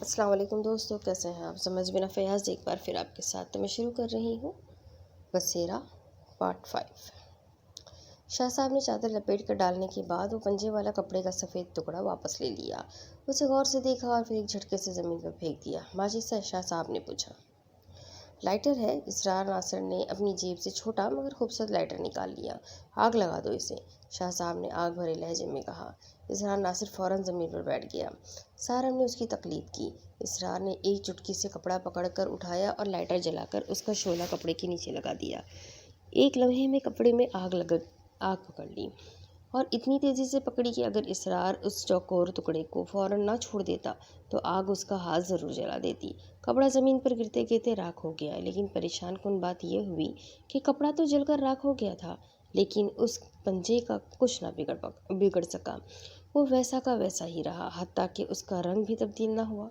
السلام علیکم دوستو، کیسے ہیں آپ؟ سمجھ بنا فیاض ایک بار پھر آپ کے ساتھ تو میں شروع کر رہی ہوں بسیرا پارٹ 5۔ شاہ صاحب نے چادر لپیٹ کر ڈالنے کے بعد وہ پنجے والا کپڑے کا سفید ٹکڑا واپس لے لیا، اسے غور سے دیکھا اور پھر ایک جھٹکے سے زمین پر پھینک دیا۔ ماجد سے شاہ صاحب نے پوچھا، لائٹر ہے؟ اسرار ناصر نے اپنی جیب سے چھوٹا مگر خوبصورت لائٹر نکال لیا۔ آگ لگا دو اسے، شاہ صاحب نے آگ بھرے لہجے میں کہا۔ اسرار ناصر فوراً زمین پر بیٹھ گیا۔ سارم نے اس کی تقلید کی۔ اسرار نے ایک چٹکی سے کپڑا پکڑ کر اٹھایا اور لائٹر جلا کر اس کا شعلہ کپڑے کے نیچے لگا دیا۔ ایک لمحے میں کپڑے میں آگ پکڑ لی اور اتنی تیزی سے پکڑی کہ اگر اسرار اس چوکور ٹکڑے کو فوراً نہ چھوڑ دیتا تو آگ اس کا ہاتھ ضرور جلا دیتی۔ کپڑا زمین پر گرتے گرتے راکھ ہو گیا، لیکن پریشان کن بات یہ ہوئی کہ کپڑا تو جل کر راکھ ہو گیا تھا، لیکن اس پنجے کا کچھ نہ بگڑ سکا۔ وہ ویسا کا ویسا ہی رہا، حتیٰ کہ اس کا رنگ بھی تبدیل نہ ہوا۔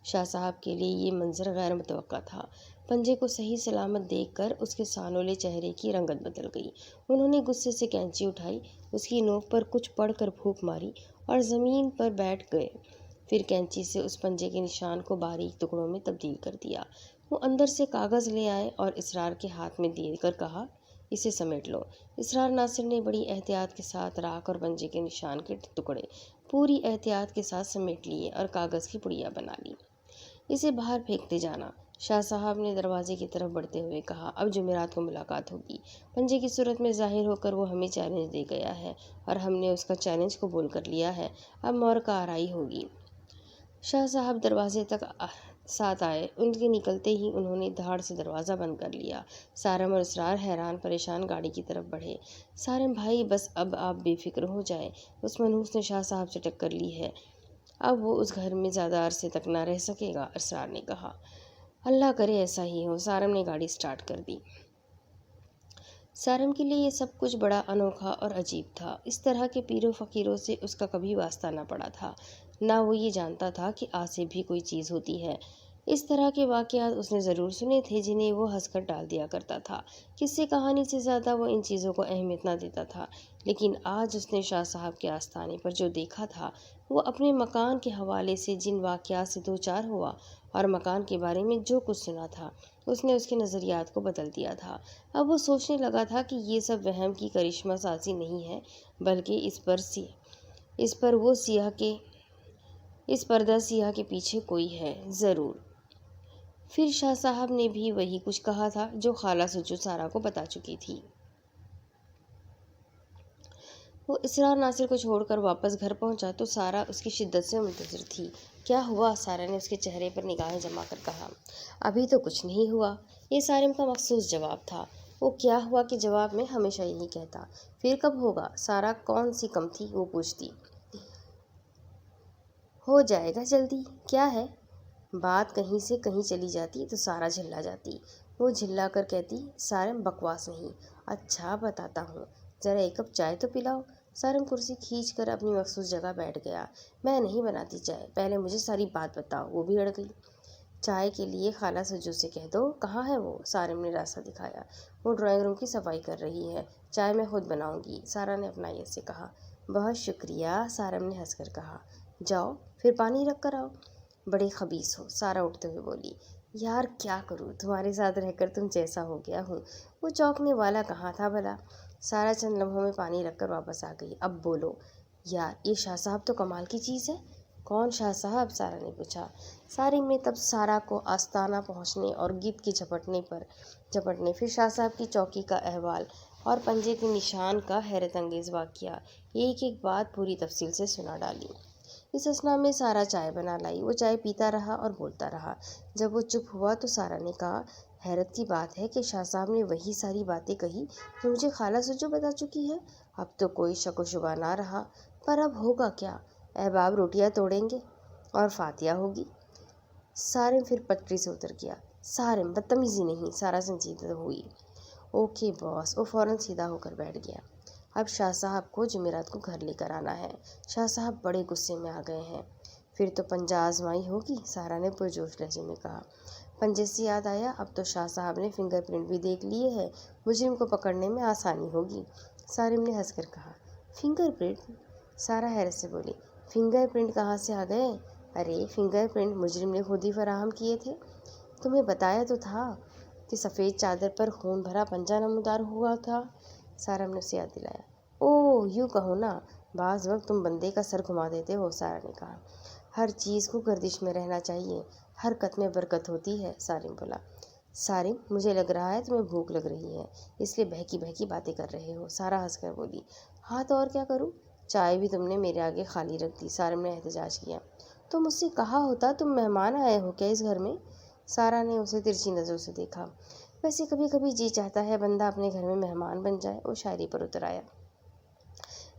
شاہ صاحب کے لیے یہ منظر غیر متوقع تھا۔ پنجے کو صحیح سلامت دیکھ کر اس کے سانولے چہرے کی رنگت بدل گئی۔ انہوں نے غصے سے کینچی اٹھائی، اس کی نوک پر کچھ پڑھ کر پھونک ماری اور زمین پر بیٹھ گئے۔ پھر کینچی سے اس پنجے کے نشان کو باریک ٹکڑوں میں تبدیل کر دیا۔ وہ اندر سے کاغذ لے آئے اور اسرار کے ہاتھ میں دے کر کہا، اسے سمیٹ لو۔ اسرار ناصر نے بڑی احتیاط کے ساتھ راکھ اور پنجے کے نشان کے ٹکڑے پوری احتیاط کے ساتھ سمیٹ لیے اور کاغذ کی پڑیا بنا لی۔ اسے باہر پھینکتے جانا، شاہ صاحب نے دروازے کی طرف بڑھتے ہوئے کہا۔ اب جمعرات کو ملاقات ہوگی۔ پنجے کی صورت میں ظاہر ہو کر وہ ہمیں چیلنج دے گیا ہے اور ہم نے اس کا چیلنج قبول کر لیا ہے۔ اب معرکہ آرائی ہوگی۔ شاہ صاحب دروازے تک ساتھ آئے۔ ان کے نکلتے ہی انہوں نے دھاڑ سے دروازہ بند کر لیا۔ سارم اور اسرار حیران پریشان گاڑی کی طرف بڑھے۔ سارم بھائی، بس اب آپ بے فکر ہو جائیں، اس منحوس نے شاہ صاحب سے ٹکر لی ہے، اب وہ اس گھر میں زیادہ عرصے تک نہ رہ سکے گا، اسرار نے کہا۔ اللہ کرے ایسا ہی ہو، سارم نے گاڑی سٹارٹ کر دی۔ سارم کے لیے یہ سب کچھ بڑا انوکھا اور عجیب تھا۔ اس طرح کے پیروں فقیروں سے اس کا کبھی واسطہ نہ پڑا تھا، نہ وہ یہ جانتا تھا کہ آسے بھی کوئی چیز ہوتی ہے۔ اس طرح کے واقعات اس نے ضرور سنے تھے جنہیں وہ ہنس کر ٹال دیا کرتا تھا۔ قصے کہانی سے زیادہ وہ ان چیزوں کو اہمیت نہ دیتا تھا، لیکن آج اس نے شاہ صاحب کے آستانے پر جو دیکھا تھا، وہ اپنے مکان کے حوالے سے جن واقعات سے دوچار ہوا اور مکان کے بارے میں جو کچھ سنا تھا، اس نے اس کے نظریات کو بدل دیا تھا۔ اب وہ سوچنے لگا تھا کہ یہ سب وہم کی کرشمہ سازی نہیں ہے، بلکہ اس پردہ سیاہ کے پیچھے کوئی ہے ضرور۔ پھر شاہ صاحب نے بھی وہی کچھ کہا تھا جو خالہ سجو سارا کو بتا چکی تھی۔ وہ اسرار ناصر کو چھوڑ کر واپس گھر پہنچا تو سارا اس کی شدت سے منتظر تھی۔ کیا ہوا؟ سارا نے اس کے چہرے پر نگاہیں جما کر کہا۔ ابھی تو کچھ نہیں ہوا، یہ سارم کا مخصوص جواب تھا۔ وہ کیا ہوا کے جواب میں ہمیشہ یہی کہتا۔ پھر کب ہوگا؟ سارا کون سی کم تھی وہ پوچھتی۔ ہو جائے گا جلدی۔ کیا ہے؟ بات کہیں سے کہیں چلی جاتی تو سارا جھلا جاتی۔ وہ جھلا کر کہتی، سارم بکواس نہیں۔ اچھا بتاتا ہوں، ذرا ایک کپ چائے تو پلاؤ۔ سارم کرسی کھینچ کر اپنی مخصوص جگہ بیٹھ گیا۔ میں نہیں بناتی چائے، پہلے مجھے ساری بات بتاؤ۔ وہ بھی اڑ گئی۔ چائے کے لیے خالہ سجو سے کہہ دو۔ کہاں ہے وہ؟ سارم نے راستہ دکھایا۔ وہ ڈرائنگ روم کی صفائی کر رہی ہے، چائے میں خود بناؤں گی، سارا نے اپنائیت سے کہا۔ بہت شکریہ، سارم نے ہنس کر کہا۔ جاؤ پھر پانی رکھ کر آؤ۔ بڑے خبیث ہو، سارا اٹھتے ہوئے بولی۔ یار کیا کروں، تمہارے ساتھ رہ کر تم جیسا ہو گیا ہوں۔ وہ چونکنے والا کہاں تھا بھلا؟ سارا چند لمحوں میں پانی رکھ کر واپس آ گئی۔ اب بولو۔ یار یہ شاہ صاحب تو کمال کی چیز ہے۔ کون شاہ صاحب؟ سارا نے پوچھا۔ سارم نے تب سارا کو آستانہ پہنچنے اور گیت کے جھپٹنے، پھر شاہ صاحب کی چوکی کا احوال اور پنجے کے نشان کا حیرت انگیز واقعہ ایک ایک بات پوری تفصیل سے سنا ڈالی۔ اس اثنا میں سارا چائے بنا لائی۔ وہ چائے پیتا رہا اور بولتا رہا۔ جب وہ چپ ہوا تو سارا نے کہا، حیرت کی بات ہے کہ شاہ صاحب نے وہی ساری باتیں کہی جو مجھے خالہ سجو بتا چکی ہے۔ اب تو کوئی شک و شبہ نہ رہا، پر اب ہوگا کیا؟ احباب روٹیاں توڑیں گے اور فاتحہ ہوگی۔ سارم پھر پٹری سے اتر گیا۔ سارم بدتمیزی نہیں، سارا سنجیدہ ہوئی۔ اوکے باس۔ وہ فوراً سیدھا ہو کر بیٹھ گیا۔ اب شاہ صاحب کو جمعرات کو گھر لے کر آنا ہے۔ شاہ صاحب بڑے غصے میں آ گئے ہیں۔ پھر تو پنجہ آزمائی ہوگی، سارا نے پرجوش لہجے میں کہا۔ پنجے سے یاد آیا، اب تو شاہ صاحب نے فنگر پرنٹ بھی دیکھ لیے ہیں، مجرم کو پکڑنے میں آسانی ہوگی، سارم نے ہنس کر کہا۔ Finger print? سارا حیرت سے بولی۔ فنگر پرنٹ کہاں سے آ گئے؟ ارے فنگر پرنٹ مجرم نے خود ہی فراہم کیے تھے، تمہیں بتایا تو تھا کہ سفید چادر پر خون بھرا پنجہ نمودار ہوا تھا، سارا نے اسے یاد دلایا۔ اوہ یوں کہو نا، بعض وقت تم بندے کا سر گھما دیتے ہو، سارا نے کہا۔ ہر چیز کو گردش میں رہنا چاہیے، حرکت میں برکت ہوتی ہے، سارم بولا۔ سارم، مجھے لگ رہا ہے تمہیں بھوک لگ رہی ہے، اس لیے بہکی بہکی باتیں کر رہے ہو، سارا ہنس کر بولی۔ ہاں تو اور کیا کروں، چائے بھی تم نے میرے آگے خالی رکھ دی، سارم نے احتجاج کیا۔ تو مجھ سے کہا ہوتا تم مہمان آئے ہو کیا اس گھر میں، سارا نے اسے ترچھی نظروں سے دیکھا۔ ویسے کبھی کبھی جی چاہتا ہے بندہ اپنے گھر میں مہمان بن جائے، وہ شاعری پر اتر آیا۔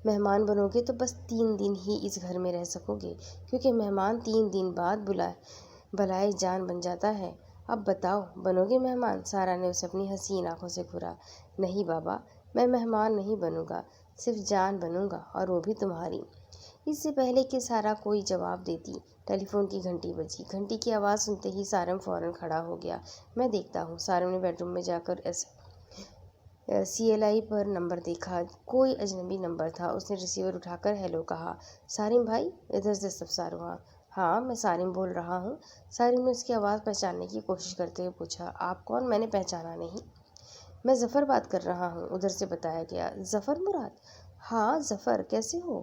مہمان بنو گے تو بس 3 دن ہی اس گھر میں رہ سکو گے، کیونکہ مہمان 3 دن بعد بلائے جان بن جاتا ہے۔ اب بتاؤ، بنو گے مہمان، سارا نے اسے اپنی حسین آنکھوں سے گھورا۔ نہیں بابا، میں مہمان نہیں بنوں گا، صرف جان بنوں گا، اور وہ بھی تمہاری۔ اس سے پہلے کہ سارا کوئی جواب دیتی، ٹیلی فون کی گھنٹی بجی۔ گھنٹی کی آواز سنتے ہی سارم فوراً کھڑا ہو گیا۔ میں دیکھتا ہوں، سارم نے بیڈ روم میں جا کر CLI پر نمبر دیکھا، کوئی اجنبی نمبر تھا۔ اس نے ریسیور اٹھا کر ہیلو کہا۔ سارم بھائی، ادھر سے استفسار ہوا۔ ہاں میں سارم بول رہا ہوں، سارم نے اس کی آواز پہچاننے کی کوشش کرتے ہوئے پوچھا۔ آپ کون، میں نے پہچانا نہیں۔ میں ظفر بات کر رہا ہوں، ادھر سے بتایا گیا۔ ظفر مراد؟ ہاں ظفر، کیسے ہو،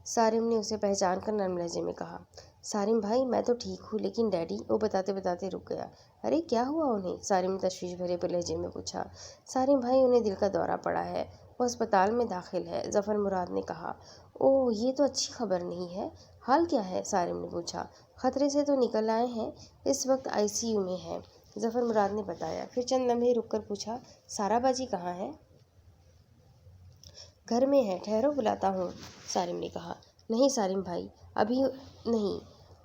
سارم نے اسے پہچان کر نرم لہجے میں کہا۔ سارم بھائی میں تو ٹھیک ہوں، لیکن ڈیڈی، وہ بتاتے بتاتے رک گیا۔ ارے کیا ہوا انہیں، سارم نے تشویش بھرے لہجے میں پوچھا۔ سارم بھائی، انہیں دل کا دورہ پڑا ہے، وہ اسپتال میں داخل ہے، ظفر مراد نے کہا۔ اوہ یہ تو اچھی خبر نہیں ہے، حال کیا ہے، سارم نے پوچھا۔ خطرے سے تو نکل آئے ہیں، اس وقت ICU میں ہے، ظفر مراد نے بتایا۔ پھر چند لمحے رک کر پوچھا، سارا باجی کہاں ہے؟ گھر میں ہے، ٹھہرو بلاتا ہوں، سارم نے کہا۔ نہیں سارم بھائی، ابھی نہیں،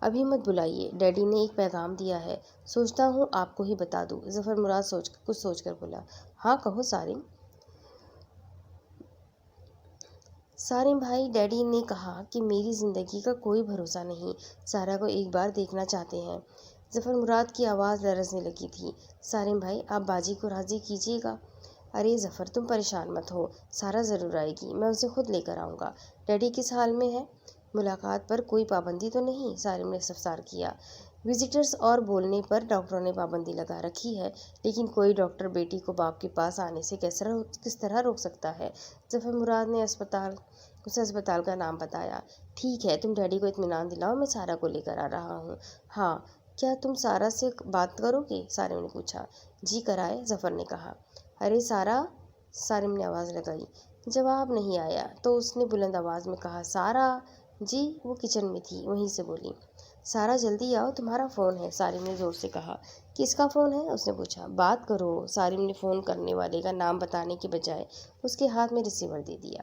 ابھی مت بلائیے، ڈیڈی نے ایک پیغام دیا ہے، سوچتا ہوں آپ کو ہی بتا دوں، ظفر مراد کچھ سوچ کر بولا۔ ہاں کہو سارم۔ سارم بھائی، ڈیڈی نے کہا کہ میری زندگی کا کوئی بھروسہ نہیں، سارا کو ایک بار دیکھنا چاہتے ہیں، ظفر مراد کی آواز لرزنے لگی تھی۔ سارم بھائی، آپ باجی کو راضی کیجیے گا۔ ارے ظفر، تم پریشان مت ہو، سارا ضرور آئے گی، میں اسے خود لے کر آؤں گا۔ ڈیڈی کس حال میں ہے؟ ملاقات پر کوئی پابندی تو نہیں، سارم نے استفسار کیا۔ وزٹرز اور بولنے پر ڈاکٹروں نے پابندی لگا رکھی ہے، لیکن کوئی ڈاکٹر بیٹی کو باپ کے پاس آنے سے کس طرح روک سکتا ہے، ظفر مراد نے اسے اسپتال کا نام بتایا۔ ٹھیک ہے، تم ڈیڈی کو اطمینان دلاؤ، میں سارا کو لے کر آ رہا ہوں۔ ہاں، کیا تم سارا سے بات کرو گے، سارم نے پوچھا۔ جی کرائے، ظفر نے کہا۔ ارے سارا، سارم نے آواز لگائی، جواب نہیں آیا، تو اس نے بلند آواز میں کہا، سارا جی، وہ کچن میں تھی، وہیں سے بولی۔ سارا جلدی آؤ، تمہارا فون ہے، سارم نے زور سے کہا۔ کس کا فون ہے، اس نے پوچھا۔ بات کرو، سارم نے فون کرنے والے کا نام بتانے کے بجائے اس کے ہاتھ میں ریسیور دے دیا۔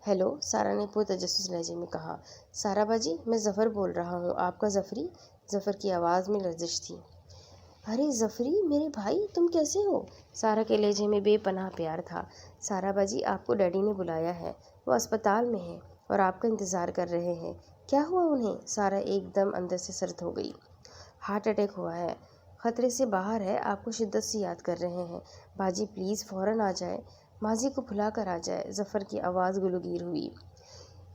ہیلو، سارا نے پرتجسس لہجے میں کہا۔ سارا باجی، میں ظفر بول رہا ہوں، آپ کا ظفری، ظفر کی آواز میں لرزش تھی۔ ارے ظفری، میرے بھائی، تم کیسے ہو، سارا کے لہجے میں بے پناہ پیار تھا۔ سارا باجی، آپ کو ڈیڈی نے بلایا ہے، وہ اسپتال میں ہیں اور آپ کا انتظار کر رہے ہیں۔ کیا ہوا انہیں، سارا ایک دم اندر سے سرد ہو گئی۔ ہارٹ اٹیک ہوا ہے، خطرے سے باہر ہے، آپ کو شدت سے یاد کر رہے ہیں، باجی پلیز فوراً آ جائے، ماضی کو بھلا کر آ جائے، ظفر کی آواز گلوگیر ہوئی۔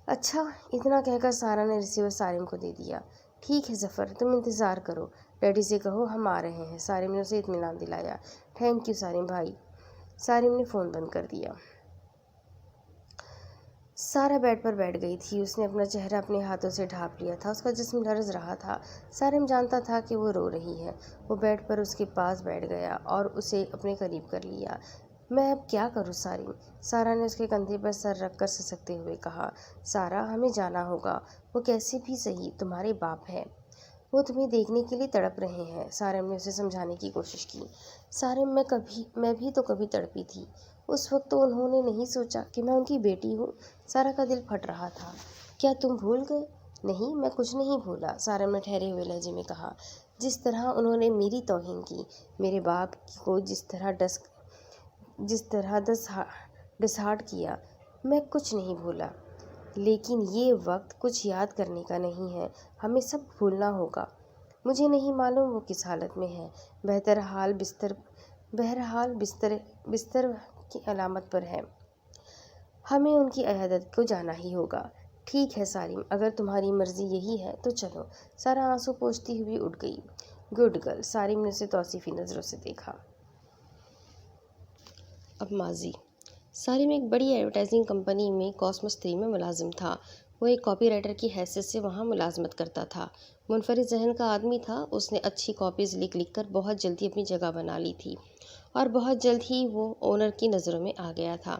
اچھا، اتنا کہہ کر سارا نے ریسیور سارم کو دے دیا۔ ٹھیک ہے ظفر، تم انتظار کرو، ڈیڈی سے کہو ہم آ رہے ہیں، سارم نے اسے اطمینان دلایا۔ تھینک یو سارم بھائی، سارم نے فون بند کر دیا۔ سارا بیڈ پر بیٹھ گئی تھی، اس نے اپنا چہرہ اپنے ہاتھوں سے ڈھانپ لیا تھا، اس کا جسم لرز رہا تھا، سارم جانتا تھا کہ وہ رو رہی ہے۔ وہ بیڈ پر اس کے پاس بیٹھ گیا اور اسے اپنے قریب کر لیا۔ میں اب کیا کروں سارم، سارا نے اس کے کندھے پر سر رکھ کر سسکتے ہوئے کہا۔ سارا، ہمیں جانا ہوگا، وہ کیسے بھی سہی تمہارے باپ ہیں، وہ تمہیں دیکھنے کے لیے تڑپ رہے ہیں، سارم نے اسے سمجھانے کی کوشش کی۔ سارم، میں بھی تو کبھی تڑپی تھی، اس وقت تو انہوں نے نہیں سوچا کہ میں ان کی بیٹی ہوں، سارا کا دل پھٹ رہا تھا۔ کیا تم بھول گئے؟ نہیں، میں کچھ نہیں بھولا، سارم نے ٹھہرے ہوئے لہجے میں کہا۔ جس طرح انہوں نے میری توہین کی، میرے باپ کو جس طرح ڈسہارٹ کیا، میں کچھ نہیں بھولا، لیکن یہ وقت کچھ یاد کرنے کا نہیں ہے، ہمیں سب بھولنا ہوگا۔ مجھے نہیں معلوم وہ کس حالت میں ہے، بہرحال بستر کی علامت پر ہے، ہمیں ان کی عیادت کو جانا ہی ہوگا۔ ٹھیک ہے سارم، اگر تمہاری مرضی یہی ہے تو چلو۔ سارا آنسو پوچھتی ہوئی اٹھ گئی۔ گڈ گرل، سارم نے اسے توصیفی نظروں سے دیکھا۔ اب ماضی۔ سارم ایک بڑی ایڈورٹائزنگ کمپنی میں کاسمس 3 میں ملازم تھا۔ وہ ایک کاپی رائٹر کی حیثیت سے وہاں ملازمت کرتا تھا۔ منفرد ذہن کا آدمی تھا۔ اس نے اچھی کاپیز لکھ کر بہت جلدی اپنی جگہ بنا لی تھی اور بہت جلد ہی وہ اونر کی نظروں میں آ گیا تھا۔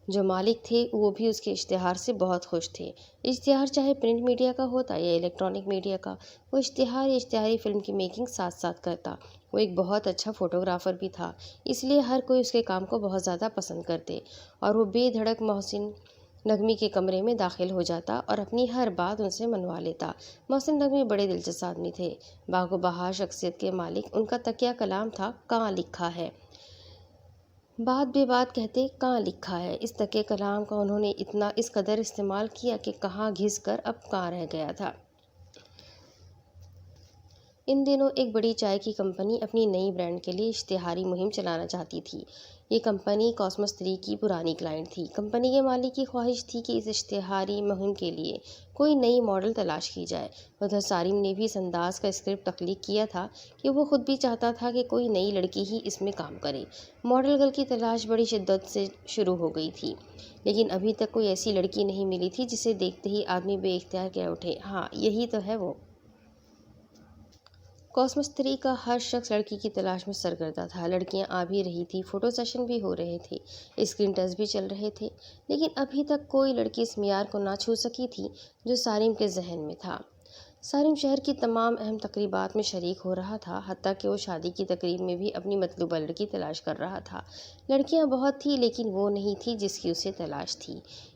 جو مالک تھے وہ بھی اس کے اشتہار سے بہت خوش تھے۔ اشتہار چاہے پرنٹ میڈیا کا ہوتا یا الیکٹرانک میڈیا کا، وہ اشتہار یا اشتہاری فلم کی میکنگ ساتھ ساتھ کرتا۔ وہ ایک بہت اچھا فوٹوگرافر بھی تھا، اس لیے ہر کوئی اس کے کام کو بہت زیادہ پسند کرتے اور وہ بے دھڑک محسن نقوی کے کمرے میں داخل ہو جاتا اور اپنی ہر بات ان سے منوا لیتا۔ محسن نقوی بڑے دلچسپ آدمی تھے، باغ و بہار شخصیت کے مالک۔ ان کا تکیہ کلام تھا کہاں لکھا ہے۔ بات بے بات کہتے کہاں لکھا ہے۔ اس تکیہ کلام کا انہوں نے اس قدر استعمال کیا کہ کہاں گھس کر اب کہاں رہ گیا تھا۔ ان دنوں ایک بڑی چائے کی کمپنی اپنی نئی برانڈ کے لیے اشتہاری مہم چلانا چاہتی تھی۔ یہ کمپنی کاسمس 3 کی پرانی کلائنٹ تھی۔ کمپنی کے مالک کی خواہش تھی کہ اس اشتہاری مہم کے لیے کوئی نئی ماڈل تلاش کی جائے۔ ادھر سارم نے بھی اس انداز کا اسکرپٹ تخلیق کیا تھا کہ وہ خود بھی چاہتا تھا کہ کوئی نئی لڑکی ہی اس میں کام کرے۔ ماڈل گرل کی تلاش بڑی شدت سے شروع ہو گئی تھی، لیکن ابھی تک کوئی ایسی لڑکی نہیں ملی تھی جسے دیکھتے ہی آدمی بے اختیار کہہ اٹھے، ہاں یہی تو ہے وہ۔ کاسمس 3 کا ہر شخص لڑکی کی تلاش میں سرگردہ تھا۔ لڑکیاں آ بھی رہی تھیں، فوٹو سیشن بھی ہو رہے تھے، اسکرین ٹیسٹ بھی چل رہے تھے، لیکن ابھی تک کوئی لڑکی اس معیار کو نہ چھو سکی تھی جو سارم کے ذہن میں تھا۔ سارم شہر کی تمام اہم تقریبات میں شریک ہو رہا تھا، حتیٰ کہ وہ شادی کی تقریب میں بھی اپنی مطلوبہ لڑکی تلاش کر رہا تھا۔ لڑکیاں بہت تھیں لیکن وہ نہیں تھی جس کی اسے تلاش تھی۔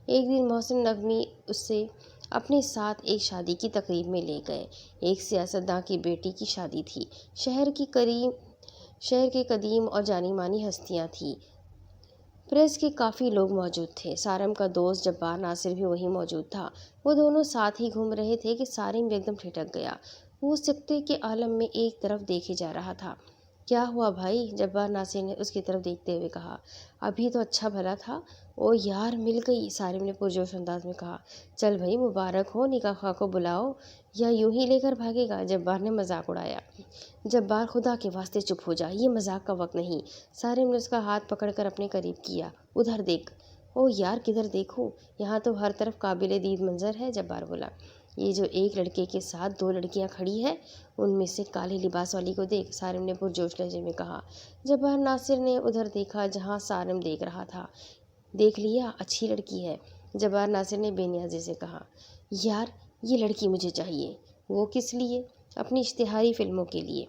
ایک دن محسن نقوی اسے اپنے ساتھ ایک شادی کی تقریب میں لے گئے۔ ایک سیاستداں کی بیٹی کی شادی تھی۔ شہر کے قدیم اور جانی مانی ہستیاں تھیں۔ پریس کے کافی لوگ موجود تھے۔ سارم کا دوست جبار ناصر بھی وہیں موجود تھا۔ وہ دونوں ساتھ ہی گھوم رہے تھے کہ سارم ایک دم ٹھٹک گیا۔ وہ سکتے کے عالم میں ایک طرف دیکھے جا رہا تھا۔ کیا ہوا بھائی؟ جبار ناصر نے اس کی طرف دیکھتے ہوئے کہا۔ ابھی تو اچھا بھلا تھا۔ او یار مل گئی، سارم نے پرجوش انداز میں کہا۔ چل بھائی مبارک ہو، نکاح خواہ کو بلاؤ یا یوں ہی لے کر بھاگے گا؟ جبار نے مذاق اڑایا۔ جبار خدا کے واسطے چپ ہو جا، یہ مذاق کا وقت نہیں۔ سارم نے اس کا ہاتھ پکڑ کر اپنے قریب کیا۔ ادھر دیکھ۔ او یار کدھر دیکھوں؟ یہاں تو ہر طرف قابل دید منظر ہے، جبار بولا۔ یہ جو ایک لڑکے کے ساتھ 2 لڑکیاں کھڑی ہیں ان میں سے کالے لباس والی کو دیکھ، سارم نے پرجوش لہجے میں کہا۔ جبار ناصر نے ادھر دیکھا جہاں سارم دیکھ رہا تھا۔ دیکھ لیا، اچھی لڑکی ہے، جبار ناصر نے بے نیازی سے کہا۔ یار یہ لڑکی مجھے چاہیے۔ وہ کس لیے؟ اپنی اشتہاری فلموں کے لیے۔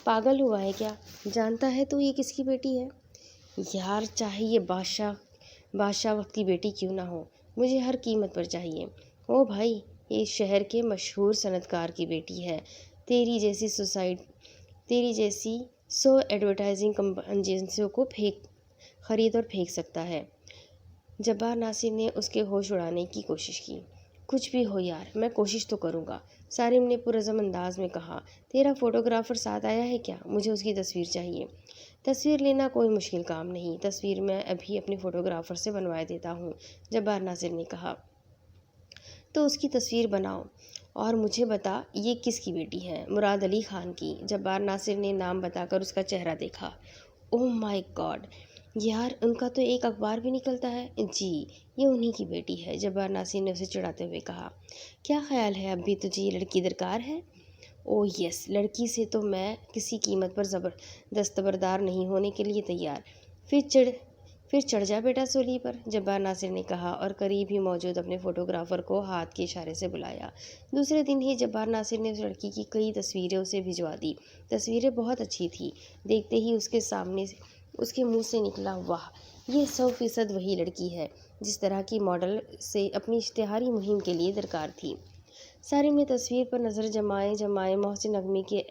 پاگل ہوا ہے کیا؟ جانتا ہے تو یہ کس کی بیٹی ہے؟ یار چاہے یہ بادشاہ وقت کی بیٹی کیوں نہ ہو، مجھے ہر قیمت پر چاہیے۔ او بھائی یہ شہر کے مشہور صنعت کار کی بیٹی ہے، تیری جیسی 100 ایڈورٹائزنگ ایجنسیوں کو خرید اور پھینک سکتا ہے۔ جبار ناصر نے اس کے ہوش اڑانے کی کوشش کی۔ کچھ بھی ہو یار میں کوشش تو کروں گا، سارم نے پرعزم انداز میں کہا۔ تیرا فوٹوگرافر ساتھ آیا ہے کیا؟ مجھے اس کی تصویر چاہیے۔ تصویر لینا کوئی مشکل کام نہیں، تصویر میں ابھی اپنے فوٹوگرافر سے بنوائے دیتا ہوں، جبار ناصر نے کہا۔ تو اس کی تصویر بناؤ اور مجھے بتا یہ کس کی بیٹی ہے؟ مراد علی خان کی، جبار ناصر نے نام بتا کر اس کا چہرہ دیکھا۔ اوہ مائی گاڈ، یار ان کا تو ایک اخبار بھی نکلتا ہے۔ جی یہ انہی کی بیٹی ہے، جبار ناصر نے اسے چڑھاتے ہوئے کہا۔ کیا خیال ہے اب بھی تجھے یہ لڑکی درکار ہے؟ اوہ یس، لڑکی سے تو میں کسی قیمت پر دستبردار نہیں ہونے کے لیے تیار۔ پھر چڑھ جا بیٹا سولی پر، جبار ناصر نے کہا اور قریب ہی موجود اپنے فوٹوگرافر کو ہاتھ کے اشارے سے بلایا۔ دوسرے دن ہی جبار ناصر نے اس لڑکی کی کئی تصویریں اسے بھجوا دی۔ تصویریں بہت اچھی تھیں۔ دیکھتے ہی اس کے منہ سے نکلا، واہ یہ 100% وہی لڑکی ہے جس طرح کی ماڈل سے اپنی اشتہاری مہم کے لیے درکار تھی۔ سارم نے تصویر پر نظر جمائے محسن نقوی کے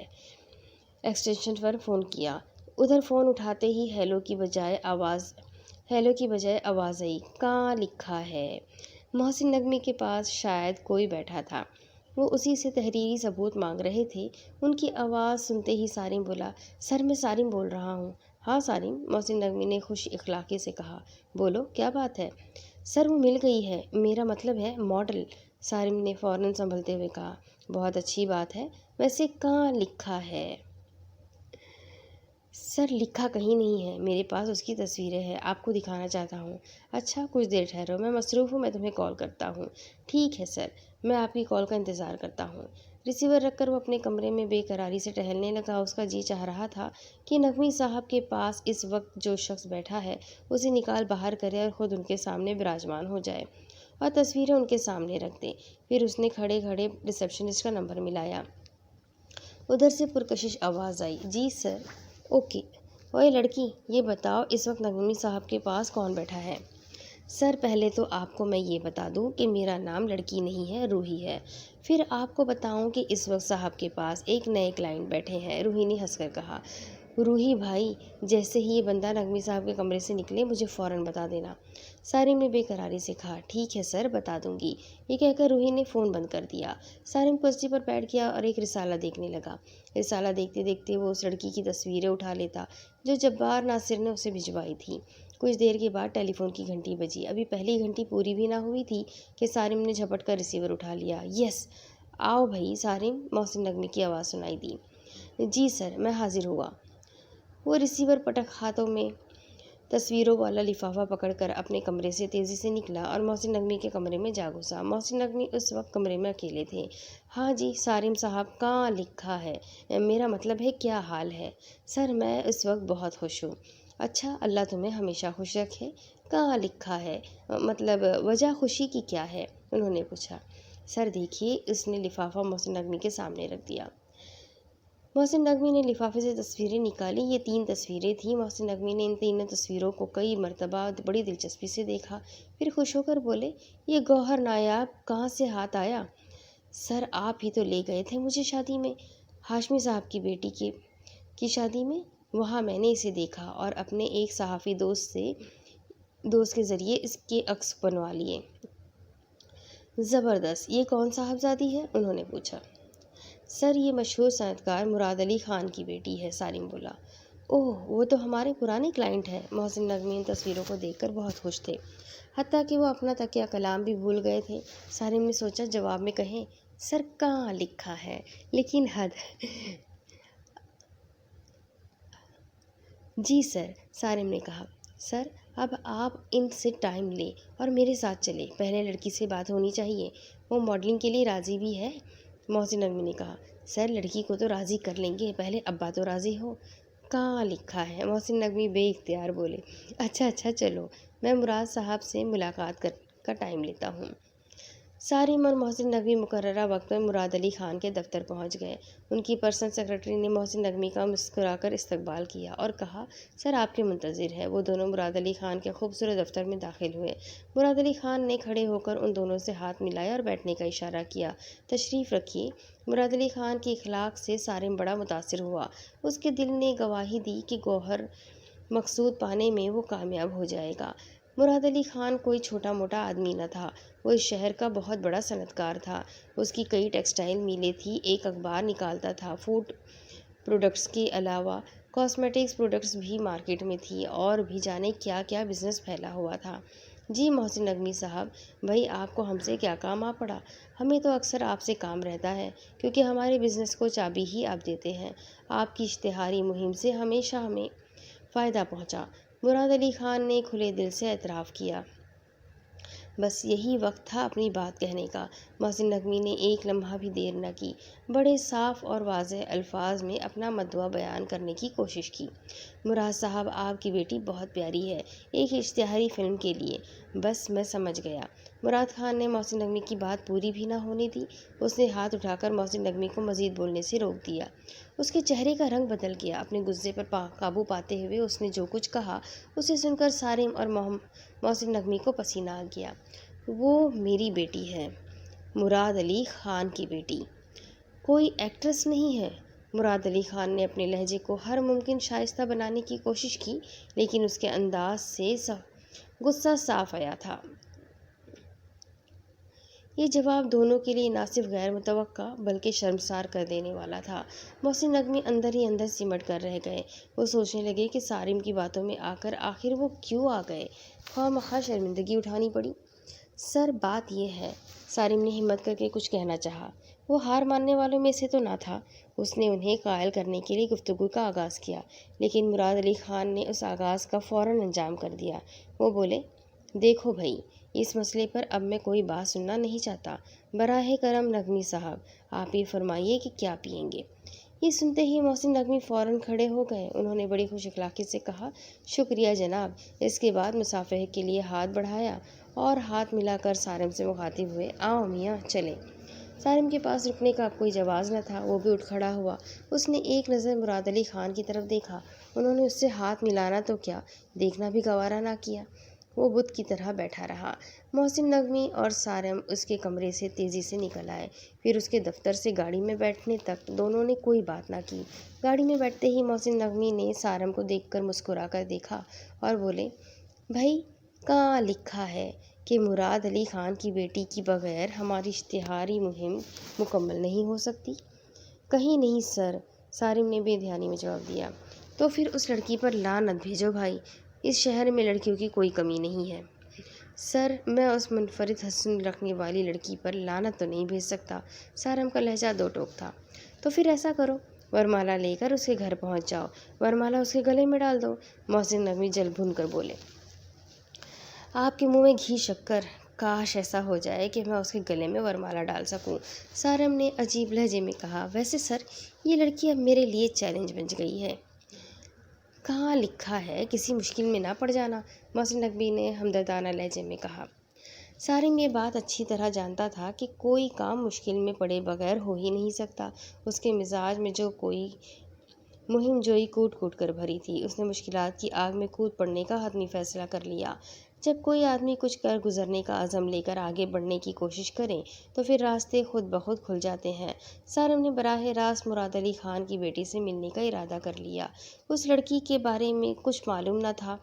ایکسٹینشن پر فون کیا۔ ادھر فون اٹھاتے ہی ہیلو کی بجائے آواز آئی، کہاں لکھا ہے؟ محسن نقوی کے پاس شاید کوئی بیٹھا تھا، وہ اسی سے تحریری ثبوت مانگ رہے تھے۔ ان کی آواز سنتے ہی سارم بولا، سر میں سارم بول رہا ہوں۔ ہاں سارم، محسن نقوی نے خوش اخلاقی سے کہا۔ بولو کیا بات ہے؟ سر وہ مل گئی ہے، میرا مطلب ہے ماڈل، سارم نے فوراً سنبھلتے ہوئے کہا۔ بہت اچھی بات ہے، ویسے کہاں لکھا ہے؟ سر لکھا کہیں نہیں ہے، میرے پاس اس کی تصویریں ہیں، آپ کو دکھانا چاہتا ہوں۔ اچھا کچھ دیر ٹھہرو، میں مصروف ہوں، میں تمہیں کال کرتا ہوں۔ ٹھیک ہے سر، میں آپ کی کال کا انتظار کرتا ہوں۔ ریسیور رکھ کر وہ اپنے کمرے میں بے قراری سے ٹہلنے لگا۔ اس کا جی چاہ رہا تھا کہ نقوی صاحب کے پاس اس وقت جو شخص بیٹھا ہے اسے نکال باہر کرے اور خود ان کے سامنے براجمان ہو جائے اور تصویریں ان کے سامنے رکھ دے۔ پھر اس نے کھڑے کھڑے ریسیپشنسٹ کا نمبر ملایا۔ ادھر سے پرکشش آواز آئی، جی سر۔ اوکے۔ اوے لڑکی، یہ بتاؤ اس وقت نقوی صاحب کے پاس کون بیٹھا ہے؟ سر پہلے تو آپ کو میں یہ بتا دوں کہ میرا نام لڑکی نہیں ہے، روحی ہے۔ پھر آپ کو بتاؤں کہ اس وقت صاحب کے پاس ایک نئے کلائنٹ بیٹھے ہیں، روحی نے ہنس کر کہا۔ روحی بھائی، جیسے ہی یہ بندہ نقوی صاحب کے کمرے سے نکلے مجھے فوراً بتا دینا، سارم نے بے قراری سے کہا۔ ٹھیک ہے سر، بتا دوں گی، یہ کہہ کر روحی نے فون بند کر دیا۔ سارم کرسی پر بیٹھ گیا اور ایک رسالہ دیکھنے لگا۔ رسالہ دیکھتے دیکھتے وہ اس لڑکی کی تصویریں اٹھا لیتا جو جبار ناصر نے اسے بھجوائی تھی۔ کچھ دیر کے بعد ٹیلی فون کی گھنٹی بجی۔ ابھی پہلی گھنٹی پوری بھی نہ ہوئی تھی کہ سارم نے جھپٹ کر ریسیور اٹھا لیا۔ یس، آؤ بھائی سارم، محسن نقوی کی آواز سنائی دی۔ جی سر، میں حاضر ہوا۔ وہ ریسیور پٹک ہاتھوں میں تصویروں والا لفافہ پکڑ کر اپنے کمرے سے تیزی سے نکلا اور محسن نقوی کے کمرے میں جا گھسا۔ محسن نقوی اس وقت کمرے میں اکیلے تھے۔ ہاں جی سارم صاحب، کہاں لکھا ہے؟ میرا مطلب ہے کیا حال ہے؟ سر میں اس وقت بہت خوش ہوں۔ اچھا، اللہ تمہیں ہمیشہ خوش رکھے۔ کہاں لکھا ہے؟ مطلب وجہ خوشی کی کیا ہے؟ انہوں نے پوچھا۔ سر دیکھیے، اس نے لفافہ محسن نقوی کے سامنے رکھ دیا۔ محسن نقوی نے لفافے سے تصویریں نکالی۔ یہ 3 تصویریں تھیں۔ محسن نقوی نے ان تینوں تصویروں کو کئی مرتبہ بڑی دلچسپی سے دیکھا، پھر خوش ہو کر بولے، یہ گوہر نایاب کہاں سے ہاتھ آیا؟ سر آپ ہی تو لے گئے تھے مجھے شادی میں، ہاشمی صاحب کی بیٹی کی شادی میں، وہاں میں نے اسے دیکھا اور اپنے ایک صحافی دوست کے ذریعے اس کے عکس بنوا لیے۔ زبردست، یہ کون صاحبزادی ہے؟ انہوں نے پوچھا۔ سر یہ مشہور صنعت کار مراد علی خان کی بیٹی ہے، سالم بولا۔ اوہ، وہ تو ہمارے پرانے کلائنٹ ہیں۔ محسن نقوی ان تصویروں کو دیکھ کر بہت خوش تھے، حتیٰ کہ وہ اپنا تکیہ کلام بھی بھول گئے تھے۔ سالم نے سوچا جواب میں کہیں، سر کہاں لکھا ہے؟ لیکن حد۔ جی سر، سالم نے کہا۔ سر اب آپ ان سے ٹائم لیں اور میرے ساتھ چلیں، پہلے لڑکی سے بات ہونی چاہیے، وہ ماڈلنگ کے لیے راضی بھی ہے۔ محسن نقوی نے کہا۔ سر لڑکی کو تو راضی کر لیں گے، پہلے ابا تو راضی ہو۔ کہاں لکھا ہے؟ محسن نقوی بے اختیار بولے۔ اچھا چلو، میں مراد صاحب سے ملاقات کا ٹائم لیتا ہوں۔ سارم اور محسن نقوی مقررہ وقت پر مراد علی خان کے دفتر پہنچ گئے۔ ان کی پرسنل سیکرٹری نے محسن نقوی کا مسکرا کر استقبال کیا اور کہا، سر آپ کے منتظر ہیں۔ وہ دونوں مراد علی خان کے خوبصورت دفتر میں داخل ہوئے۔ مراد علی خان نے کھڑے ہو کر ان دونوں سے ہاتھ ملایا اور بیٹھنے کا اشارہ کیا۔ تشریف رکھیے۔ مراد علی خان کے اخلاق سے سارم بڑا متاثر ہوا۔ اس کے دل نے گواہی دی کہ گوہر مقصود پانے میں وہ کامیاب ہو جائے گا۔ مراد علی خان کوئی چھوٹا موٹا آدمی نہ تھا، وہ اس شہر کا بہت بڑا صنعت کار تھا۔ اس کی کئی ٹیکسٹائل میلیں تھیں، ایک اخبار نکالتا تھا، فوڈ پروڈکٹس کے علاوہ کاسمیٹکس پروڈکٹس بھی مارکیٹ میں تھی، اور بھی جانے کیا کیا بزنس پھیلا ہوا تھا۔ جی محسن نقوی صاحب، بھائی آپ کو ہم سے کیا کام آ پڑا؟ ہمیں تو اکثر آپ سے کام رہتا ہے، کیونکہ ہمارے بزنس کو چابی ہی آپ دیتے ہیں۔ آپ کی اشتہاری مہم سے ہمیشہ ہمیں فائدہ پہنچا۔ مراد علی خان نے کھلے دل سے اعتراف کیا۔ بس یہی وقت تھا اپنی بات کہنے کا۔ محسن نقوی نے ایک لمحہ بھی دیر نہ کی، بڑے صاف اور واضح الفاظ میں اپنا مدعا بیان کرنے کی کوشش کی۔ مراد صاحب، آپ کی بیٹی بہت پیاری ہے، ایک اشتہاری فلم کے لیے۔ بس میں سمجھ گیا۔ مراد خان نے محسن نقوی کی بات پوری بھی نہ ہونے دی۔ اس نے ہاتھ اٹھا کر محسن نقوی کو مزید بولنے سے روک دیا۔ اس کے چہرے کا رنگ بدل گیا۔ اپنے غصے پر قابو پاتے ہوئے اس نے جو کچھ کہا اسے سن کر سارم اور محسن نقوی کو پسینہ آ گیا۔ وہ میری بیٹی ہے، مراد علی خان کی بیٹی، کوئی ایکٹریس نہیں ہے۔ مراد علی خان نے اپنے لہجے کو ہر ممکن شائستہ بنانے کی کوشش کی، لیکن اس کے انداز سے غصہ صاف آیا تھا۔ یہ جواب دونوں کے لیے نہ صرف غیر متوقع بلکہ شرمسار کر دینے والا تھا۔ محسن نقوی اندر ہی اندر سمٹ کر رہ گئے۔ وہ سوچنے لگے کہ سارم کی باتوں میں آ کر آخر وہ کیوں آ گئے؟ خواہ مخواہ شرمندگی اٹھانی پڑی۔ سر بات یہ ہے، سارم نے ہمت کر کے کچھ کہنا چاہا۔ وہ ہار ماننے والوں میں سے تو نہ تھا۔ اس نے انہیں قائل کرنے کے لیے گفتگو کا آغاز کیا، لیکن مراد علی خان نے اس آغاز کا فوراً انجام کر دیا۔ وہ بولے، دیکھو بھائی، اس مسئلے پر اب میں کوئی بات سننا نہیں چاہتا۔ براہ کرم نقوی صاحب، آپ یہ فرمائیے کہ کیا پئیں گے؟ یہ سنتے ہی محسن نقوی فوراً کھڑے ہو گئے۔ انہوں نے بڑی خوش اخلاقی سے کہا، شکریہ جناب۔ اس کے بعد مصافحے کے لیے ہاتھ بڑھایا اور ہاتھ ملا کر سارم سے مخاطب ہوئے، آؤ میاں چلیں۔ سارم کے پاس رکنے کا اب کوئی جواز نہ تھا۔ وہ بھی اٹھ کھڑا ہوا۔ اس نے ایک نظر مراد علی خان کی طرف دیکھا۔ انہوں نے اس سے ہاتھ ملانا تو کیا، دیکھنا بھی گوارا نہ کیا۔ وہ بت کی طرح بیٹھا رہا۔ محسن نقوی اور سارم اس کے کمرے سے تیزی سے نکل آئے۔ پھر اس کے دفتر سے گاڑی میں بیٹھنے تک دونوں نے کوئی بات نہ کی۔ گاڑی میں بیٹھتے ہی محسن نقوی نے سارم کو دیکھ کر مسکرا کر دیکھا اور بولے، بھائی، کہاں لکھا ہے کہ مراد علی خان کی بیٹی کی بغیر ہماری اشتہاری مہم مکمل نہیں ہو سکتی؟ کہیں نہیں سر، سارم نے بے دھیانی میں جواب دیا۔ تو پھر اس لڑکی پر لعنت بھیجو بھائی، اس شہر میں لڑکیوں کی کوئی کمی نہیں ہے۔ سر، میں اس منفرد حسن رکھنے والی لڑکی پر لعنت تو نہیں بھیج سکتا۔ سارم کا لہجہ دو ٹوک تھا۔ تو پھر ایسا کرو، ورمالا لے کر اس کے گھر پہنچ جاؤ، ورمالا اس کے گلے میں ڈال دو۔ محسن نقوی جل بھن کر بولے، آپ کے منہ میں گھی شکر، کاش ایسا ہو جائے کہ میں اس کے گلے میں ورمالا ڈال سکوں۔ سارم نے عجیب لہجے میں کہا، ویسے سر، یہ لڑکی اب میرے لیے چیلنج بن گئی ہے۔ کہاں لکھا ہے کسی مشکل میں نہ پڑ جانا، محسن نقوی نے ہمدردانہ لہجے میں کہا۔ سارم یہ بات اچھی طرح جانتا تھا کہ کوئی کام مشکل میں پڑے بغیر ہو ہی نہیں سکتا۔ اس کے مزاج میں جو کوئی مہم جوئی کوٹ کوٹ کر بھری تھی۔ اس نے مشکلات کی آگ میں کود پڑنے کا حتمی فیصلہ کر لیا۔ جب کوئی آدمی کچھ کر گزرنے کا عزم لے کر آگے بڑھنے کی کوشش کرے تو پھر راستے خود بخود کھل جاتے ہیں۔ سارم نے براہ راست مراد علی خان کی بیٹی سے ملنے کا ارادہ کر لیا۔ اس لڑکی کے بارے میں کچھ معلوم نہ تھا،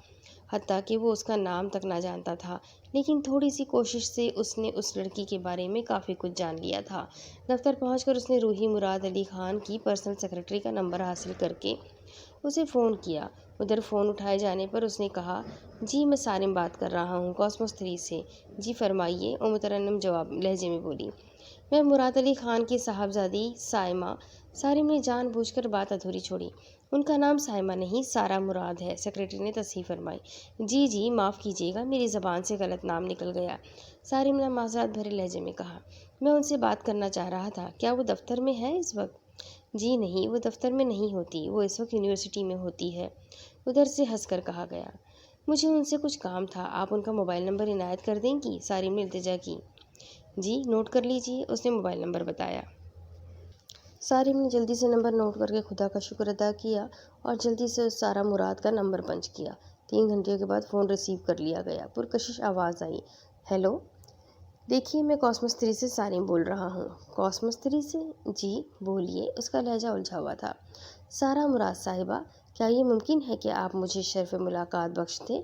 حتیٰ کہ وہ اس کا نام تک نہ جانتا تھا، لیکن تھوڑی سی کوشش سے اس نے اس لڑکی کے بارے میں کافی کچھ جان لیا تھا۔ دفتر پہنچ کر اس نے روحی مراد علی خان کی پرسنل سیکرٹری کا نمبر حاصل کر کے اسے فون کیا۔ ادھر فون اٹھائے جانے پر اس نے کہا، جی میں سارم بات کر رہا ہوں، کاسموس 3 سے۔ جی فرمائیے، وہ مترنم جواب لہجے میں بولی۔ میں مراد علی خان کی صاحبزادی سائمہ۔ سارم نے جان بوجھ کر بات ادھوری چھوڑی۔ ان کا نام سائمہ نہیں، سارہ مراد ہے، سیکرٹری نے تصحیح فرمائی۔ جی جی، معاف کیجیے گا، میری زبان سے غلط نام نکل گیا، سارم نے معذرت بھرے لہجے میں کہا۔ میں ان سے بات کرنا چاہ رہا تھا، کیا وہ دفتر میں ہے اس وقت؟ جی نہیں، وہ دفتر میں نہیں ہوتی، وہ اس وقت یونیورسٹی میں ہوتی ہے، ادھر سے ہنس کر کہا گیا۔ مجھے ان سے کچھ کام تھا، آپ ان کا موبائل نمبر عنایت کر دیں گی؟ سارم نے التجا کی۔ جی نوٹ کر لیجیے، اس نے موبائل نمبر بتایا۔ سارم نے جلدی سے نمبر نوٹ کر کے خدا کا شکر ادا کیا اور جلدی سے اس سارہ مراد کا نمبر پنچ کیا۔ 3 گھنٹے کے بعد فون ریسیو کر لیا گیا۔ پرکشش آواز آئی، ہیلو، دیکھیے میں کاسموس 3 سے سارم بول رہا ہوں۔ کاسموس 3 سے؟ جی بولیے، اس کا لہجہ الجھا ہوا تھا۔ سارہ مراد صاحبہ، کیا یہ ممکن ہے کہ آپ مجھے شرف ملاقات بخش دیں؟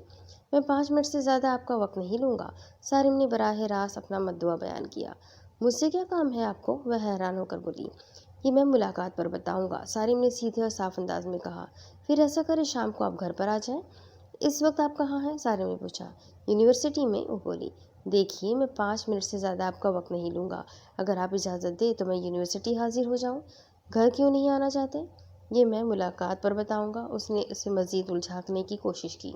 میں 5 منٹ سے زیادہ آپ کا وقت نہیں لوں گا، سارم نے براہ راست اپنا مدعا بیان کیا۔ مجھ سے کیا کام ہے آپ کو؟ وہ حیران ہو کر بولی۔ یہ میں ملاقات پر بتاؤں گا، سارم نے سیدھے اور صاف انداز میں کہا۔ پھر ایسا کریں شام کو آپ گھر پر آ جائیں۔ اس وقت آپ کہاں ہیں؟ سارم نے پوچھا۔ یونیورسٹی میں، وہ بولی۔ دیکھیے میں 5 منٹ سے زیادہ آپ کا وقت نہیں لوں گا، اگر آپ اجازت دیں تو میں یونیورسٹی حاضر ہو جاؤں۔ گھر کیوں نہیں آنا چاہتے؟ یہ میں ملاقات پر بتاؤں گا، اس نے اسے مزید الجھانے کی کوشش کی۔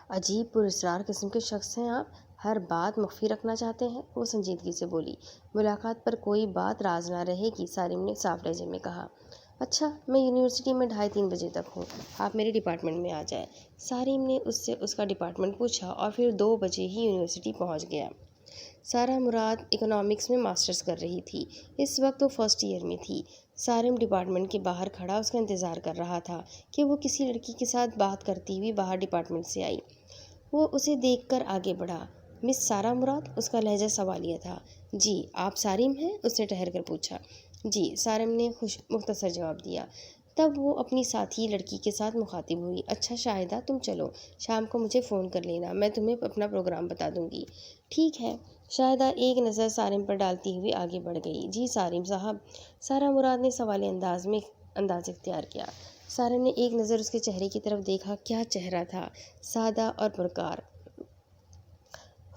عجیب پراسرار قسم کے شخص ہیں آپ، ہر بات مخفی رکھنا چاہتے ہیں، وہ سنجیدگی سے بولی۔ ملاقات پر کوئی بات راز نہ رہے گی، سارم نے صاف لہجے میں کہا۔ اچھا، میں یونیورسٹی میں 2:30-3 بجے تک ہوں، آپ میرے ڈپارٹمنٹ میں آ جائیں۔ سارم نے اس سے اس کا ڈپارٹمنٹ پوچھا اور پھر 2 بجے ہی یونیورسٹی پہنچ گیا۔ سارہ مراد اکنامکس میں ماسٹرز کر رہی تھی، اس وقت وہ فرسٹ ایئر میں تھی۔ سارم ڈپارٹمنٹ کے باہر کھڑا اس کا انتظار کر رہا تھا کہ وہ کسی لڑکی کے ساتھ بات کرتی ہوئی باہر ڈپارٹمنٹ سے آئی۔ وہ اسے دیکھ کر آگے بڑھا۔ مس سارہ مراد؟ اس کا لہجہ سوالیہ تھا۔ جی، آپ سارم ہیں؟ اس نے ٹھہر کر پوچھا۔ جی، سارم نے مختصر جواب دیا۔ تب وہ اپنی ساتھی لڑکی کے ساتھ مخاطب ہوئی۔ اچھا شاہدہ، تم چلو، شام کو مجھے فون کر لینا، میں تمہیں اپنا پروگرام بتا دوں گی۔ ٹھیک ہے، شاہدہ ایک نظر سارم پر ڈالتی ہوئی آگے بڑھ گئی۔ جی سارم صاحب، سارہ مراد نے سوالی انداز اختیار کیا۔ سارم نے ایک نظر اس کے چہرے کی طرف دیکھا۔ کیا چہرہ تھا، سادہ اور پرکار،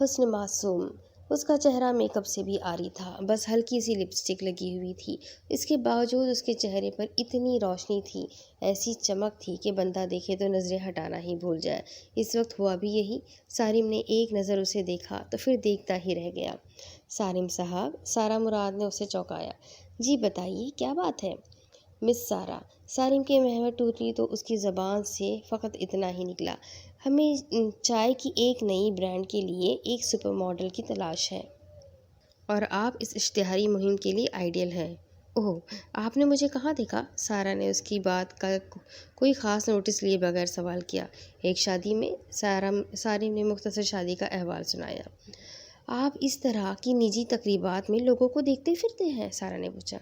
حسن معصوم۔ اس کا چہرہ میک اپ سے بھی عاری تھا، بس ہلکی سی لپسٹک لگی ہوئی تھی۔ اس کے باوجود اس کے چہرے پر اتنی روشنی تھی، ایسی چمک تھی کہ بندہ دیکھے تو نظریں ہٹانا ہی بھول جائے۔ اس وقت ہوا بھی یہی۔ سارم نے ایک نظر اسے دیکھا تو پھر دیکھتا ہی رہ گیا۔ سارم صاحب، سارہ مراد نے اسے چونکایا۔ جی بتائیے، کیا بات ہے؟ مس سارہ، سارم کی مہوٹ ٹوٹی تو اس کی زبان سے فقط اتنا ہی نکلا، ہمیں چائے کی ایک نئی برانڈ کے لیے ایک سپر ماڈل کی تلاش ہے اور آپ اس اشتہاری مہم کے لیے آئیڈیل ہیں۔ اوہ، آپ نے مجھے کہاں دیکھا؟ سارہ نے اس کی بات کا کوئی خاص نوٹس لیے بغیر سوال کیا۔ ایک شادی میں، سارم نے مختصر شادی کا احوال سنایا۔ آپ اس طرح کی نجی تقریبات میں لوگوں کو دیکھتے پھرتے ہیں؟ سارہ نے پوچھا۔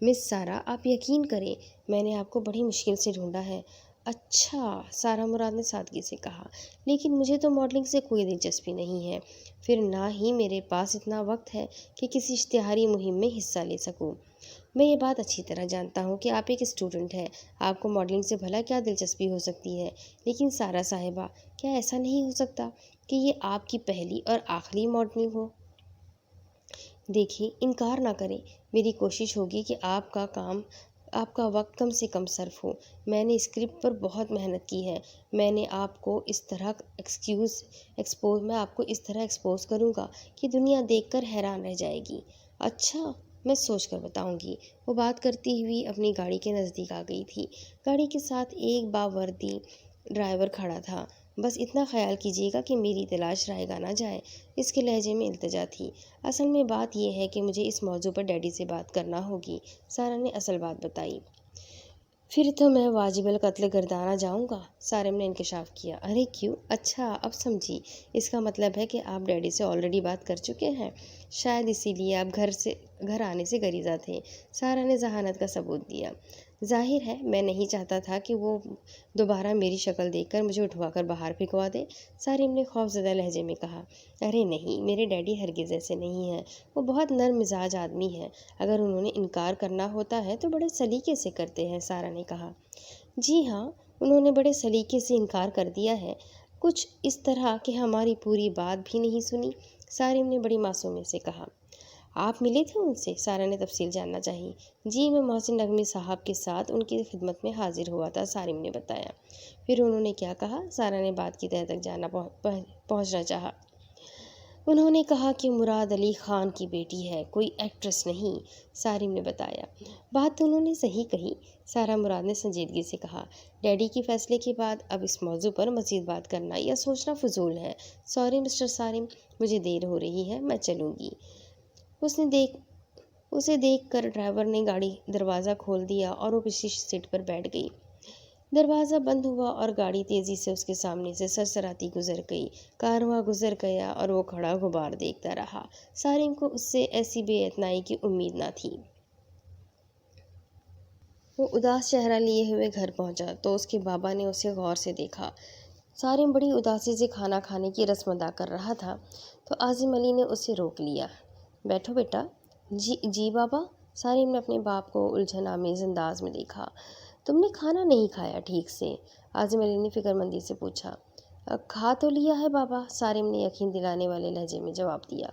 مس سارہ، آپ یقین کریں، میں نے آپ کو بڑی مشکل سے ڈھونڈا ہے۔ اچھا، سارہ مراد نے سادگی سے کہا، لیکن مجھے تو ماڈلنگ سے کوئی دلچسپی نہیں ہے، پھر نہ ہی میرے پاس اتنا وقت ہے کہ کسی اشتہاری مہم میں حصہ لے سکوں۔ میں یہ بات اچھی طرح جانتا ہوں کہ آپ ایک اسٹوڈنٹ ہیں، آپ کو ماڈلنگ سے بھلا کیا دلچسپی ہو سکتی ہے، لیکن سارہ صاحبہ، کیا ایسا نہیں ہو سکتا کہ یہ آپ کی پہلی اور آخری ماڈلنگ ہو؟ دیکھیں، انکار نہ کریں، میری کوشش ہوگی کہ آپ کا وقت کم سے کم صرف ہو۔ میں نے اسکرپٹ پر بہت محنت کی ہے، میں آپ کو اس طرح ایکسپوز کروں گا کہ دنیا دیکھ کر حیران رہ جائے گی۔ اچھا، میں سوچ کر بتاؤں گی۔ وہ بات کرتی ہوئی اپنی گاڑی کے نزدیک آ گئی تھی۔ گاڑی کے ساتھ ایک باوردی ڈرائیور کھڑا تھا۔ بس اتنا خیال کیجیے گا کہ میری تلاش رائے گاہ نہ جائے۔ اس کے لہجے میں التجا تھی۔ اصل میں بات یہ ہے کہ مجھے اس موضوع پر ڈیڈی سے بات کرنا ہوگی۔ سارہ نے اصل بات بتائی۔ پھر تو میں واجب القتل گردانہ جاؤں گا، سارم نے انکشاف کیا۔ ارے کیوں؟ اچھا، اب سمجھی، اس کا مطلب ہے کہ آپ ڈیڈی سے آلریڈی بات کر چکے ہیں، شاید اسی لیے آپ گھر آنے سے گریزاں تھے۔ سارہ نے ذہانت کا ثبوت دیا۔ ظاہر ہے میں نہیں چاہتا تھا کہ وہ دوبارہ میری شکل دیکھ کر مجھے اٹھوا کر باہر پھینکوا دے، سارم نے خوفزدہ لہجے میں کہا۔ ارے نہیں، میرے ڈیڈی ہرگز ایسے نہیں ہیں، وہ بہت نرم مزاج آدمی ہیں، اگر انہوں نے انکار کرنا ہوتا ہے تو بڑے سلیقے سے کرتے ہیں، سارہ نے کہا۔ جی ہاں، انہوں نے بڑے سلیقے سے انکار کر دیا ہے، کچھ اس طرح کہ ہماری پوری بات بھی نہیں سنی، سارم نے بڑی معصومیت سے کہا۔ آپ ملے تھے ان سے؟ سارہ نے تفصیل جاننا چاہی۔ جی، میں محسن نقوی صاحب کے ساتھ ان کی خدمت میں حاضر ہوا تھا، سارم نے بتایا۔ پھر انہوں نے کیا کہا؟ سارہ نے بات کی تہہ تک پہنچنا چاہا۔ انہوں نے کہا کہ مراد علی خان کی بیٹی ہے، کوئی ایکٹریس نہیں، سارم نے بتایا۔ بات تو انہوں نے صحیح کہی، سارہ مراد نے سنجیدگی سے کہا۔ ڈیڈی کے فیصلے کے بعد اب اس موضوع پر مزید بات کرنا یا سوچنا فضول ہے۔ سوری مسٹر سارم، مجھے دیر ہو رہی ہے، میں چلوں گی۔ اسے دیکھ کر ڈرائیور نے گاڑی دروازہ کھول دیا اور وہ پچھلی سیٹ پر بیٹھ گئی۔ دروازہ بند ہوا اور گاڑی تیزی سے اس کے سامنے سے سرسراتی گزر گئی۔ کارواں گزر گیا اور وہ کھڑا غبار دیکھتا رہا۔ سارم کو اس سے ایسی بے اعتنائی کی امید نہ تھی۔ وہ اداس چہرہ لیے ہوئے گھر پہنچا تو اس کے بابا نے اسے غور سے دیکھا۔ سارم بڑی اداسی سے کھانا کھانے کی رسم ادا کر رہا تھا تو عاظم علی نے اسے روک لیا۔ بیٹھو بیٹا۔ جی بابا، سارم نے اپنے باپ کو الجھن آمیز انداز میں دیکھا۔ تم نے کھانا نہیں کھایا ٹھیک سے؟ عاظم علی نے فکر مندی سے پوچھا۔ کھا تو لیا ہے بابا، سارم نے یقین دلانے والے لہجے میں جواب دیا۔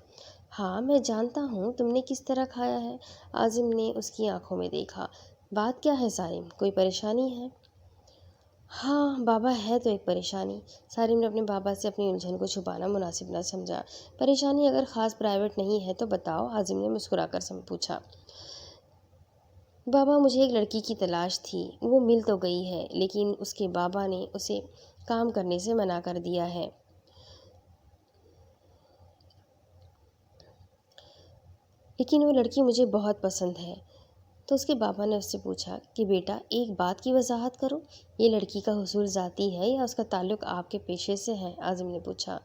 ہاں، میں جانتا ہوں تم نے کس طرح کھایا ہے، عاظم نے اس کی آنکھوں میں دیکھا۔ بات کیا ہے سارم، کوئی پریشانی ہے؟ ہاں بابا، ہے تو ایک پریشانی، سارم نے اپنے بابا سے اپنی الجھن کو چھپانا مناسب نہ سمجھا۔ پریشانی اگر خاص پرائیویٹ نہیں ہے تو بتاؤ، عاظم نے مسکرا کر پوچھا۔ بابا، مجھے ایک لڑکی کی تلاش تھی، وہ مل تو گئی ہے لیکن اس کے بابا نے اسے کام کرنے سے منع کر دیا ہے۔ لیکن وہ لڑکی مجھے بہت پسند ہے۔ تو اس کے بابا نے اس سے پوچھا کہ بیٹا ایک بات کی وضاحت کرو، یہ لڑکی کا حصول ذاتی ہے یا اس کا تعلق آپ کے پیشے سے ہے؟ عاظم نے پوچھا۔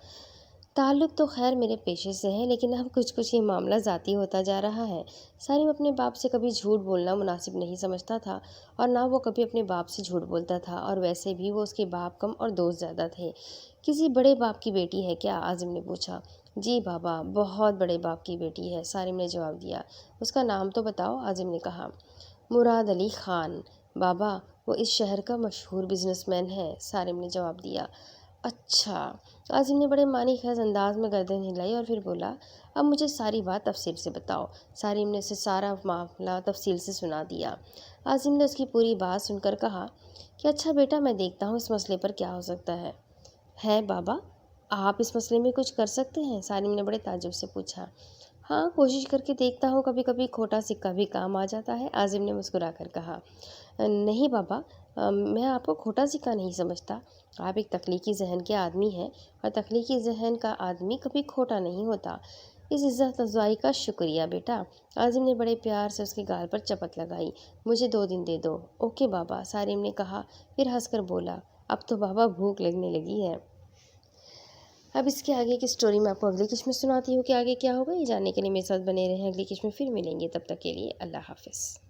تعلق تو خیر میرے پیشے سے ہے، لیکن اب کچھ یہ معاملہ ذاتی ہوتا جا رہا ہے۔ سارم اپنے باپ سے کبھی جھوٹ بولنا مناسب نہیں سمجھتا تھا اور نہ وہ کبھی اپنے باپ سے جھوٹ بولتا تھا، اور ویسے بھی وہ اس کے باپ کم اور دوست زیادہ تھے۔ کسی بڑے باپ کی بیٹی ہے کیا؟ عاظم نے پوچھا۔ جی بابا، بہت بڑے باپ کی بیٹی ہے، سالم نے جواب دیا۔ اس کا نام تو بتاؤ، عاظم نے کہا۔ مراد علی خان بابا، وہ اس شہر کا مشہور بزنس مین ہے، سالم نے جواب دیا۔ اچھا، عاظم نے بڑے معنی خیز انداز میں گردن ہلائی اور پھر بولا، اب مجھے ساری بات تفصیل سے بتاؤ۔ سالم نے اسے سارا معاملہ تفصیل سے سنا دیا۔ عاظم نے اس کی پوری بات سن کر کہا کہ اچھا بیٹا، میں دیکھتا ہوں اس مسئلے پر کیا ہو سکتا ہے بابا، آپ اس مسئلے میں کچھ کر سکتے ہیں؟ سالم نے بڑے تعجب سے پوچھا۔ ہاں، کوشش کر کے دیکھتا ہوں، کبھی کبھی کھوٹا سکہ بھی کام آ جاتا ہے، عاظم نے مسکرا کر کہا۔ نہیں بابا، میں آپ کو کھوٹا سکہ نہیں سمجھتا، آپ ایک تخلیقی ذہن کے آدمی ہیں اور تخلیقی ذہن کا آدمی کبھی کھوٹا نہیں ہوتا۔ اس عزت افزائی کا شکریہ بیٹا، عاظم نے بڑے پیار سے اس کے گال پر چپت لگائی۔ مجھے 2 دن دے دو۔ اوکے بابا، سالم نے کہا، پھر ہنس کر بولا، اب تو بابا بھوک لگنے لگی ہے۔ اب اس کے آگے کی سٹوری میں آپ کو اگلی قسط میں سناتی ہوں کہ آگے کیا ہوگا۔ یہ جاننے کے لیے میرے ساتھ بنے رہیں، اگلی قسط میں پھر ملیں گے، تب تک کے لیے اللہ حافظ۔